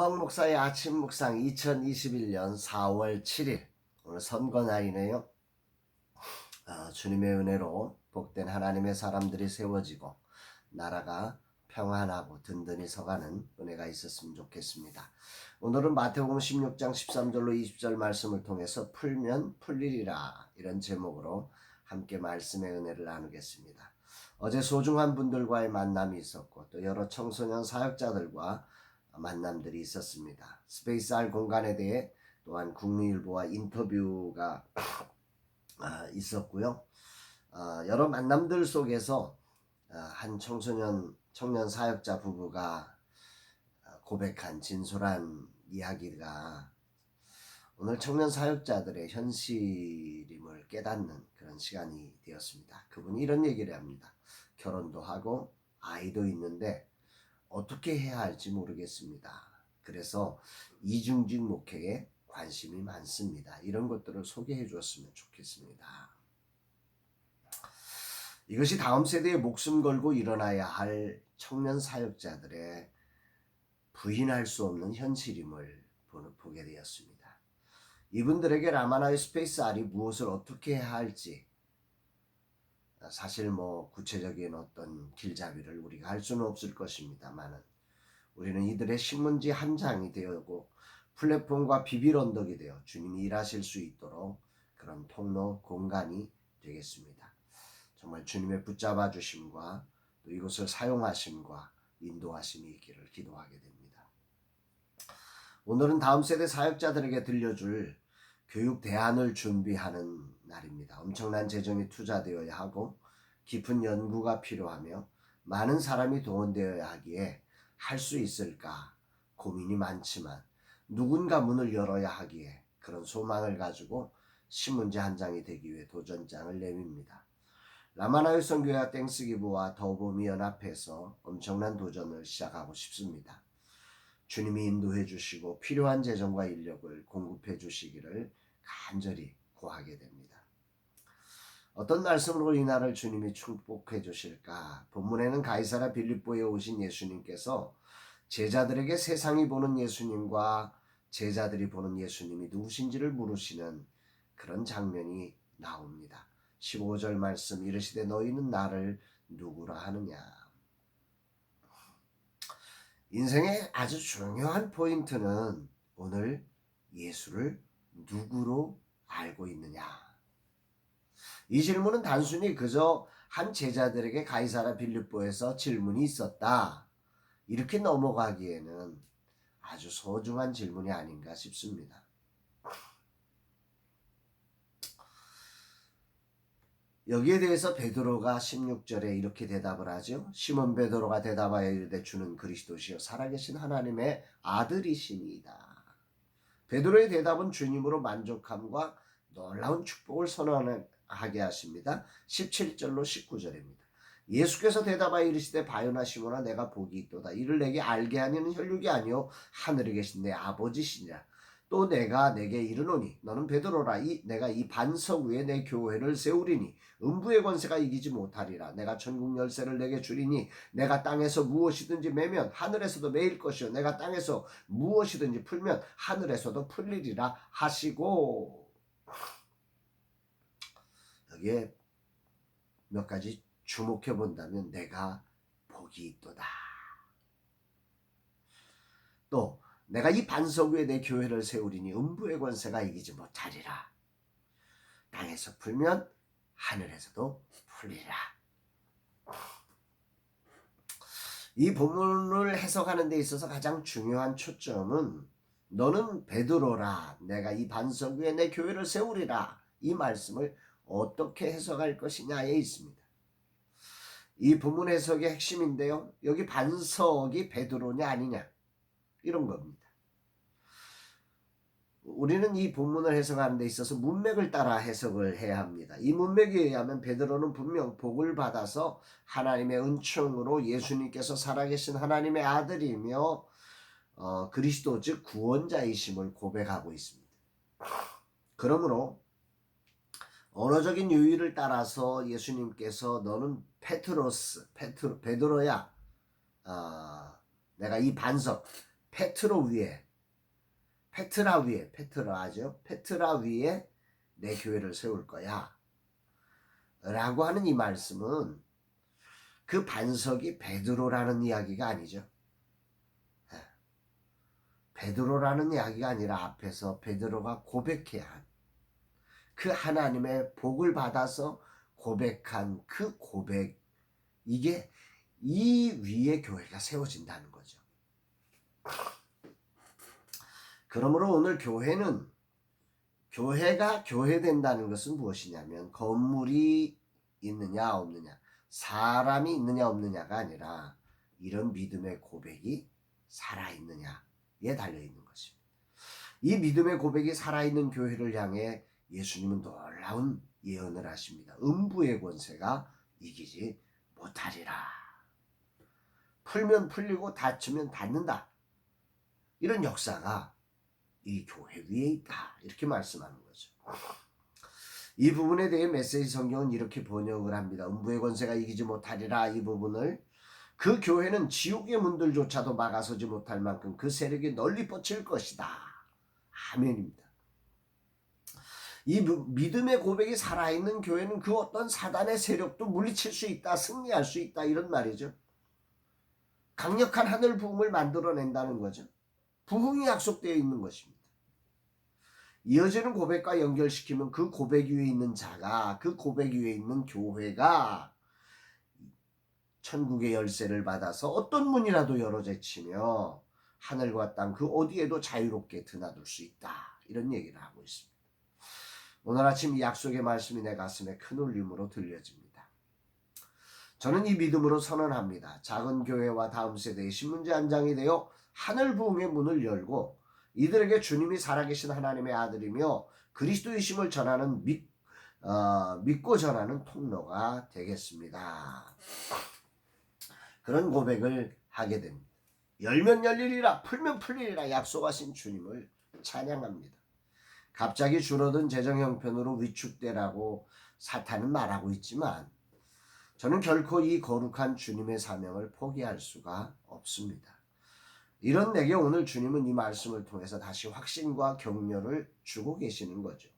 원방 목사의 아침 묵상 2021년 4월 7일 오늘 선거 날이네요. 주님의 은혜로 복된 하나님의 사람들이 세워지고 나라가 평안하고 든든히 서가는 은혜가 있었으면 좋겠습니다. 오늘은 마태복음 16장 13절로 20절 말씀을 통해서 풀면 풀리리라 이런 제목으로 함께 말씀의 은혜를 나누겠습니다. 어제 소중한 분들과의 만남이 있었고 또 여러 청소년 사역자들과 만남들이 있었습니다. 스페이스 R 공간에 대해 또한 국민일보와 인터뷰가 있었고요. 여러 만남들 속에서 한 청년 사역자 부부가 고백한 진솔한 이야기가 오늘 청년 사역자들의 현실임을 깨닫는 그런 시간이 되었습니다. 그분이 이런 얘기를 합니다. 결혼도 하고 아이도 있는데 어떻게 해야 할지 모르겠습니다. 그래서 이중직 목회에 관심이 많습니다. 이런 것들을 소개해 주었으면 좋겠습니다. 이것이 다음 세대에 목숨 걸고 일어나야 할 청년 사역자들의 부인할 수 없는 현실임을 보게 되었습니다. 이분들에게 라마나의 스페이스 R이 무엇을 어떻게 해야 할지 사실 구체적인 어떤 길잡이를 우리가 할 수는 없을 것입니다만 우리는 이들의 신문지 한 장이 되고 플랫폼과 비빌 언덕이 되어 주님이 일하실 수 있도록 그런 통로 공간이 되겠습니다. 정말 주님의 붙잡아 주심과 또 이것을 사용하심과 인도하심이 있기를 기도하게 됩니다. 오늘은 다음 세대 사역자들에게 들려줄 교육 대안을 준비하는 날입니다. 엄청난 재정이 투자되어야 하고 깊은 연구가 필요하며 많은 사람이 동원되어야 하기에 할 수 있을까 고민이 많지만 누군가 문을 열어야 하기에 그런 소망을 가지고 신문지 한 장이 되기 위해 도전장을 내밉니다. 라마나의 선교회와 땡스기브와 더보미 연합해서 엄청난 도전을 시작하고 싶습니다. 주님이 인도해 주시고 필요한 재정과 인력을 공급해 주시기를 간절히 구하게 됩니다. 어떤 말씀으로 이 날을 주님이 축복해 주실까? 본문에는 가이사랴 빌립보에 오신 예수님께서 제자들에게 세상이 보는 예수님과 제자들이 보는 예수님이 누구신지를 물으시는 그런 장면이 나옵니다. 15절 말씀 이르시되 너희는 나를 누구라 하느냐. 인생의 아주 중요한 포인트는 오늘 예수를 누구로 알고 있느냐. 이 질문은 단순히 그저 한 제자들에게 가이사랴 빌립보에서 질문이 있었다. 이렇게 넘어가기에는 아주 소중한 질문이 아닌가 싶습니다. 여기에 대해서 베드로가 16절에 이렇게 대답을 하죠. 시몬 베드로가 대답하여 이르되 주는 그리스도시요 살아계신 하나님의 아들이시니이다. 베드로의 대답은 주님으로 만족함과 놀라운 축복을 선언하게 하십니다. 17절로 19절입니다. 예수께서 대답하여 이르시되 바요나 시몬아 내가 복이 있도다. 이를 내게 알게 하니는 혈육이 아니요 하늘에 계신 내 아버지시니라. 또 내가 내게 이르노니 너는 베드로라. 내가 이 반석 위에 내 교회를 세우리니 음부의 권세가 이기지 못하리라. 내가 천국 열쇠를 내게 주리니 내가 땅에서 무엇이든지 매면 하늘에서도 매일 것이요 내가 땅에서 무엇이든지 풀면 하늘에서도 풀리리라 하시고, 여기에 몇 가지 주목해 본다면 내가 복이 있도다. 또 내가 이 반석 위에 내 교회를 세우리니 음부의 권세가 이기지 못하리라. 땅에서 풀면 하늘에서도 풀리라. 이 본문을 해석하는 데 있어서 가장 중요한 초점은 너는 베드로라. 내가 이 반석 위에 내 교회를 세우리라. 이 말씀을 어떻게 해석할 것이냐에 있습니다. 이 본문 해석의 핵심인데요. 여기 반석이 베드로냐 아니냐 이런 겁니다. 우리는 이 본문을 해석하는 데 있어서 문맥을 따라 해석을 해야 합니다. 이 문맥에 의하면 베드로는 분명 복을 받아서 하나님의 은총으로 예수님께서 살아계신 하나님의 아들이며 그리스도 즉 구원자이심을 고백하고 있습니다. 그러므로 언어적인 유의를 따라서 예수님께서 너는 베드로야. 내가 이 반석 페트라 위에 내 교회를 세울 거야 라고 하는 이 말씀은 그 반석이 베드로라는 이야기가 아니죠. 베드로라는 이야기가 아니라 앞에서 베드로가 고백해야 한 그 하나님의 복을 받아서 고백한 그 고백, 이게 이 위에 교회가 세워진다는 거죠. 그러므로 오늘 교회가 교회된다는 것은 무엇이냐면 건물이 있느냐 없느냐, 사람이 있느냐 없느냐가 아니라 이런 믿음의 고백이 살아있느냐에 달려있는 것입니다. 이 믿음의 고백이 살아있는 교회를 향해 예수님은 놀라운 예언을 하십니다. 음부의 권세가 이기지 못하리라. 풀면 풀리고 닫히면 닫는다. 이런 역사가 이 교회 위에 있다. 이렇게 말씀하는 거죠. 이 부분에 대해 메시지 성경은 이렇게 번역을 합니다. 음부의 권세가 이기지 못하리라. 이 부분을 그 교회는 지옥의 문들조차도 막아서지 못할 만큼 그 세력이 널리 뻗칠 것이다. 아멘입니다. 이 믿음의 고백이 살아있는 교회는 그 어떤 사단의 세력도 물리칠 수 있다, 승리할 수 있다, 이런 말이죠. 강력한 하늘 부흥을 만들어낸다는 거죠. 부흥이 약속되어 있는 것입니다. 이어지는 고백과 연결시키면 그 고백 위에 있는 자가, 그 고백 위에 있는 교회가 천국의 열쇠를 받아서 어떤 문이라도 열어제치며 하늘과 땅 그 어디에도 자유롭게 드나들 수 있다. 이런 얘기를 하고 있습니다. 오늘 아침 이 약속의 말씀이 내 가슴에 큰 울림으로 들려집니다. 저는 이 믿음으로 선언합니다. 작은 교회와 다음 세대의 신문지 한 장이 되어 하늘 부흥의 문을 열고 이들에게 주님이 살아계신 하나님의 아들이며 그리스도이심을 전하는 믿고 전하는 통로가 되겠습니다. 그런 고백을 하게 됩니다. 열면 열리리라, 풀면 풀리리라 약속하신 주님을 찬양합니다. 갑자기 줄어든 재정 형편으로 위축되라고 사탄은 말하고 있지만 저는 결코 이 거룩한 주님의 사명을 포기할 수가 없습니다. 이런 내게 오늘 주님은 이 말씀을 통해서 다시 확신과 격려를 주고 계시는 거죠.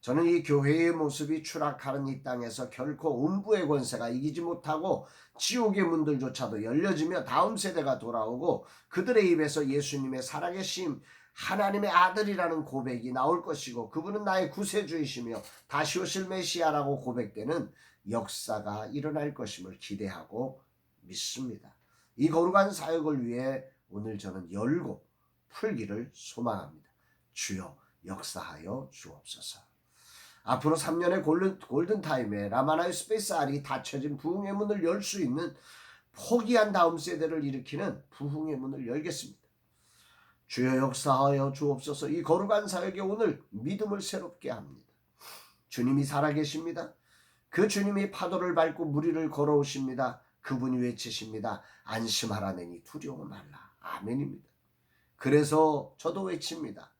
저는 이 교회의 모습이 추락하는 이 땅에서 결코 음부의 권세가 이기지 못하고 지옥의 문들조차도 열려지며 다음 세대가 돌아오고 그들의 입에서 예수님의 살아계심, 하나님의 아들이라는 고백이 나올 것이고 그분은 나의 구세주이시며 다시 오실 메시아라고 고백되는 역사가 일어날 것임을 기대하고 믿습니다. 이 거룩한 사역을 위해 오늘 저는 열고 풀기를 소망합니다. 주여 역사하여 주옵소서. 앞으로 3년의 골든타임에 라마나의 스페이스 R이 닫혀진 부흥의 문을 열 수 있는 포기한 다음 세대를 일으키는 부흥의 문을 열겠습니다. 주여 역사하여 주옵소서. 이 거룩한 사역에 오늘 믿음을 새롭게 합니다. 주님이 살아계십니다. 그 주님이 파도를 밟고 물 위를 걸어오십니다. 그분이 외치십니다. 안심하라내니 두려워 말라. 아멘입니다. 그래서 저도 외칩니다.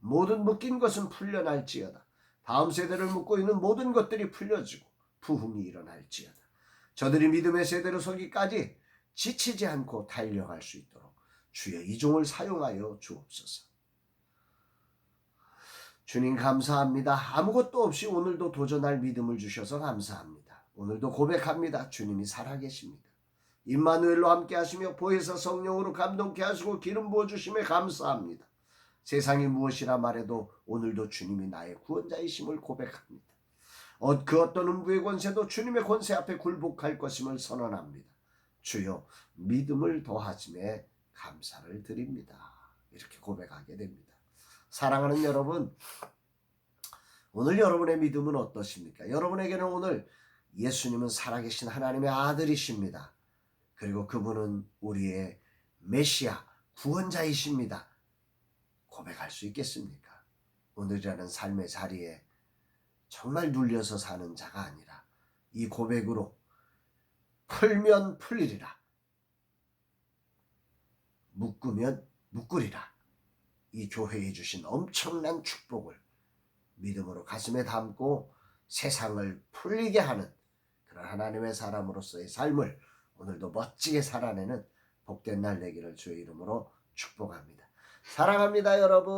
모든 묶인 것은 풀려날지어다. 다음 세대를 묶고 있는 모든 것들이 풀려지고 부흥이 일어날지어다. 저들이 믿음의 세대로 서기까지 지치지 않고 달려갈 수 있도록 주의 이 종을 사용하여 주옵소서. 주님 감사합니다. 아무것도 없이 오늘도 도전할 믿음을 주셔서 감사합니다. 오늘도 고백합니다. 주님이 살아계십니다. 임마누엘로 함께 하시며 보혜사 성령으로 감동케 하시고 기름 부어주심에 감사합니다. 세상이 무엇이라 말해도 오늘도 주님이 나의 구원자이심을 고백합니다. 그 어떤 음부의 권세도 주님의 권세 앞에 굴복할 것임을 선언합니다. 주여 믿음을 더하심에 감사를 드립니다. 이렇게 고백하게 됩니다. 사랑하는 여러분, 오늘 여러분의 믿음은 어떠십니까? 여러분에게는 오늘 예수님은 살아계신 하나님의 아들이십니다. 그리고 그분은 우리의 메시아, 구원자이십니다. 고백할 수 있겠습니까? 오늘이라는 삶의 자리에 정말 눌려서 사는 자가 아니라 이 고백으로 풀면 풀리리라, 묶으면 묶으리라. 이 교회에 주신 엄청난 축복을 믿음으로 가슴에 담고 세상을 풀리게 하는 그런 하나님의 사람으로서의 삶을 오늘도 멋지게 살아내는 복된 날 되기를 주의 이름으로 축복합니다. 사랑합니다, 여러분.